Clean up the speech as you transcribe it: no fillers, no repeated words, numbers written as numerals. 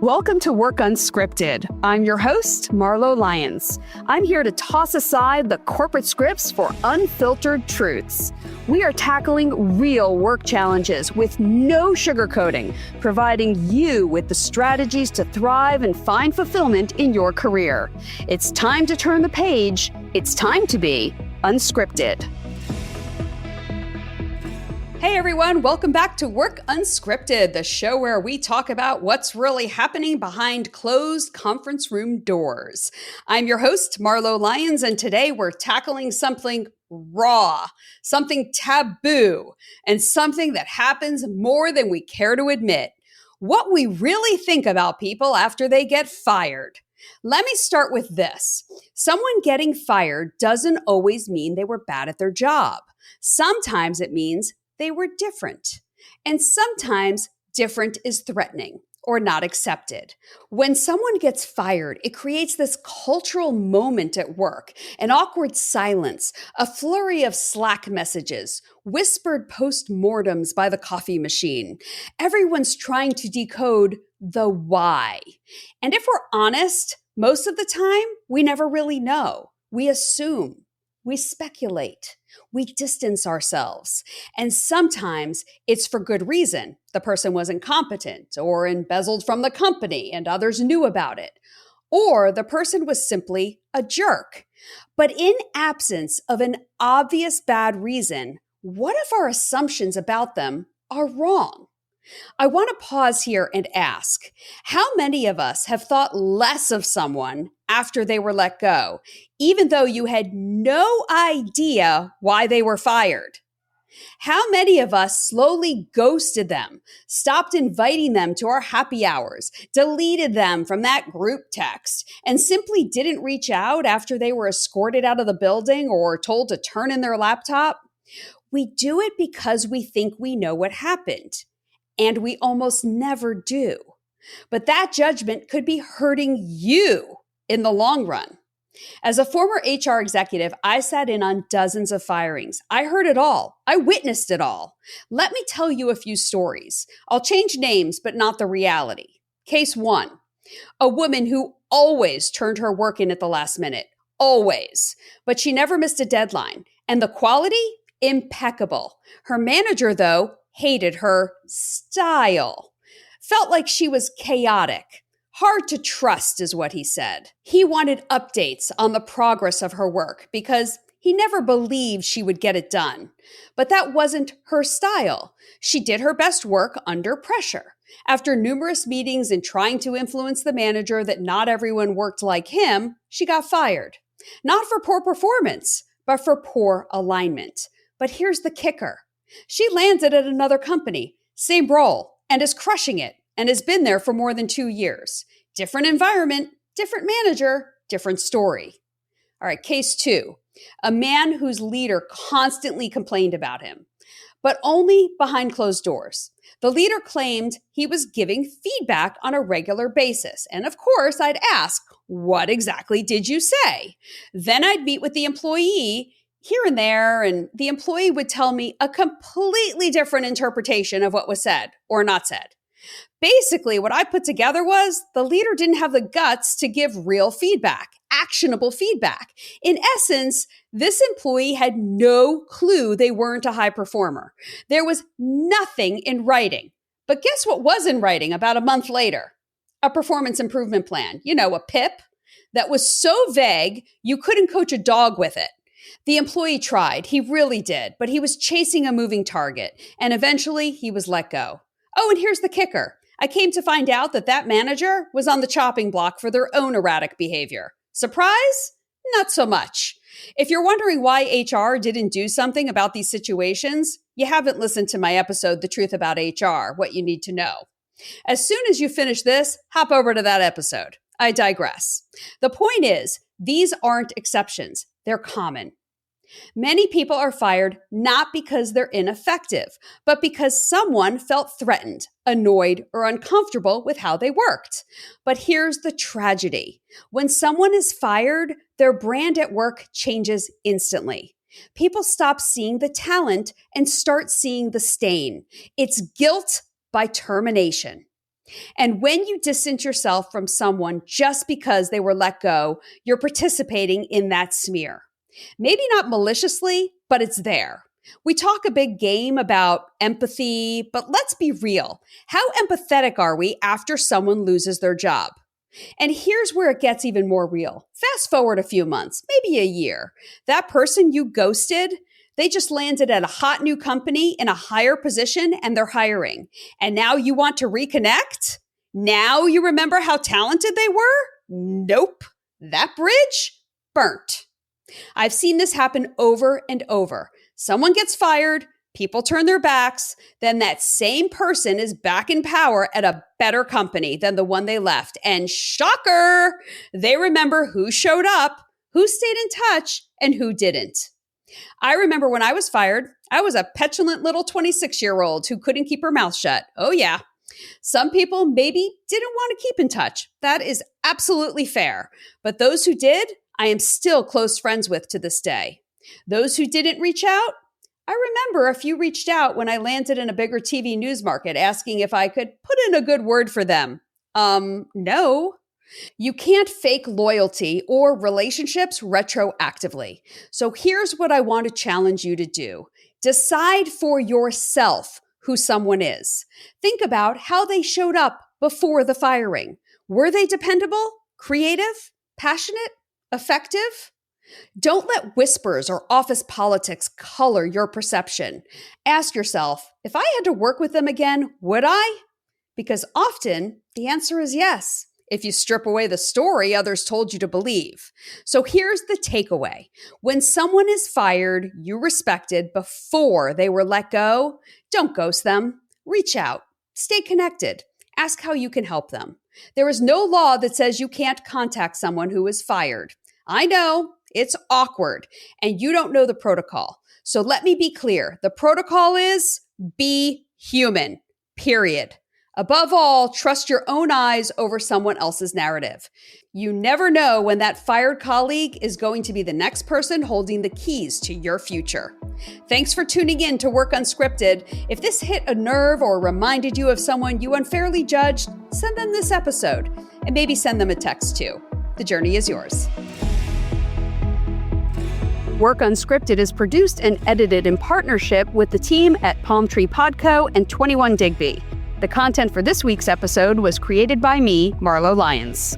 Welcome to Work Unscripted. I'm your host, Marlo Lyons. I'm here to toss aside the corporate scripts for unfiltered truths. We are tackling real work challenges with no sugarcoating, providing you with the strategies to thrive and find fulfillment in your career. It's time to turn the page. It's time to be unscripted. Hey everyone, welcome back to Work Unscripted, the show where we talk about what's really happening behind closed conference room doors. I'm your host, Marlo Lyons, and today we're tackling something raw, something taboo, and something that happens more than we care to admit. What we really think about people after they get fired. Let me start with this. Someone getting fired doesn't always mean they were bad at their job. Sometimes it means they were different. And sometimes different is threatening or not accepted. When someone gets fired, it creates this cultural moment at work, an awkward silence, a flurry of Slack messages, whispered postmortems by the coffee machine. Everyone's trying to decode the why. And if we're honest, most of the time, we never really know. We assume, we speculate. We distance ourselves. And sometimes it's for good reason. The person was incompetent or embezzled from the company and others knew about it. Or the person was simply a jerk. But in absence of an obvious bad reason, what if our assumptions about them are wrong? I want to pause here and ask, how many of us have thought less of someone after they were let go, even though you had no idea why they were fired? How many of us slowly ghosted them, stopped inviting them to our happy hours, deleted them from that group text, and simply didn't reach out after they were escorted out of the building or told to turn in their laptop? We do it because we think we know what happened. And we almost never do. But that judgment could be hurting you in the long run. As a former HR executive, I sat in on dozens of firings. I heard it all. I witnessed it all. Let me tell you a few stories. I'll change names, but not the reality. Case one, a woman who always turned her work in at the last minute. Always. But she never missed a deadline. And the quality? Impeccable. Her manager, though, hated her style. Felt like she was chaotic. Hard to trust is what he said. He wanted updates on the progress of her work because he never believed she would get it done. But that wasn't her style. She did her best work under pressure. After numerous meetings and trying to influence the manager that not everyone worked like him, she got fired. Not for poor performance, but for poor alignment. But here's the kicker. She landed at another company, same role, and is crushing it, and has been there for more than 2 years. Different environment, different manager, different story. All right, case two, a man whose leader constantly complained about him, but only behind closed doors. The leader claimed he was giving feedback on a regular basis. And of course, I'd ask, what exactly did you say? Then I'd meet with the employee here and there, and the employee would tell me a completely different interpretation of what was said or not said. Basically, what I put together was the leader didn't have the guts to give real feedback, actionable feedback. In essence, this employee had no clue they weren't a high performer. There was nothing in writing. But guess what was in writing about a month later? A performance improvement plan, a PIP, that was so vague you couldn't coach a dog with it. The employee tried, he really did, but he was chasing a moving target, and eventually he was let go. Oh, and here's the kicker. I came to find out that manager was on the chopping block for their own erratic behavior. Surprise? Not so much. If you're wondering why HR didn't do something about these situations, you haven't listened to my episode, The Truth About HR, What You Need to Know. As soon as you finish this, hop over to that episode. I digress. The point is, these aren't exceptions. They're common. Many people are fired not because they're ineffective, but because someone felt threatened, annoyed, or uncomfortable with how they worked. But here's the tragedy. When someone is fired, their brand at work changes instantly. People stop seeing the talent and start seeing the stain. It's guilt by termination. And when you distance yourself from someone just because they were let go, you're participating in that smear. Maybe not maliciously, but it's there. We talk a big game about empathy, but let's be real. How empathetic are we after someone loses their job? And here's where it gets even more real. Fast forward a few months, maybe a year. That person you ghosted, they just landed at a hot new company in a higher position and they're hiring. And now you want to reconnect? Now you remember how talented they were? Nope. That bridge? Burnt. I've seen this happen over and over. Someone gets fired, people turn their backs, then that same person is back in power at a better company than the one they left. And shocker, they remember who showed up, who stayed in touch, and who didn't. I remember when I was fired, I was a petulant little 26-year-old who couldn't keep her mouth shut. Oh yeah. Some people maybe didn't want to keep in touch. That is absolutely fair. But those who did, I am still close friends with to this day. Those who didn't reach out, I remember a few reached out when I landed in a bigger TV news market asking if I could put in a good word for them. No. You can't fake loyalty or relationships retroactively. So here's what I want to challenge you to do. Decide for yourself who someone is. Think about how they showed up before the firing. Were they dependable, creative, passionate, effective? Don't let whispers or office politics color your perception. Ask yourself, if I had to work with them again, would I? Because often the answer is yes, if you strip away the story others told you to believe. So here's the takeaway. When someone is fired you respected before they were let go, don't ghost them. Reach out. Stay connected. Ask how you can help them. There is no law that says you can't contact someone who is fired. I know. It's awkward, and you don't know the protocol. So let me be clear. The protocol is be human, period. Above all, trust your own eyes over someone else's narrative. You never know when that fired colleague is going to be the next person holding the keys to your future. Thanks for tuning in to Work Unscripted. If this hit a nerve or reminded you of someone you unfairly judged, send them this episode, and maybe send them a text too. The journey is yours. Work Unscripted is produced and edited in partnership with the team at Palm Tree Podco and 21 Digby. The content for this week's episode was created by me, Marlo Lyons.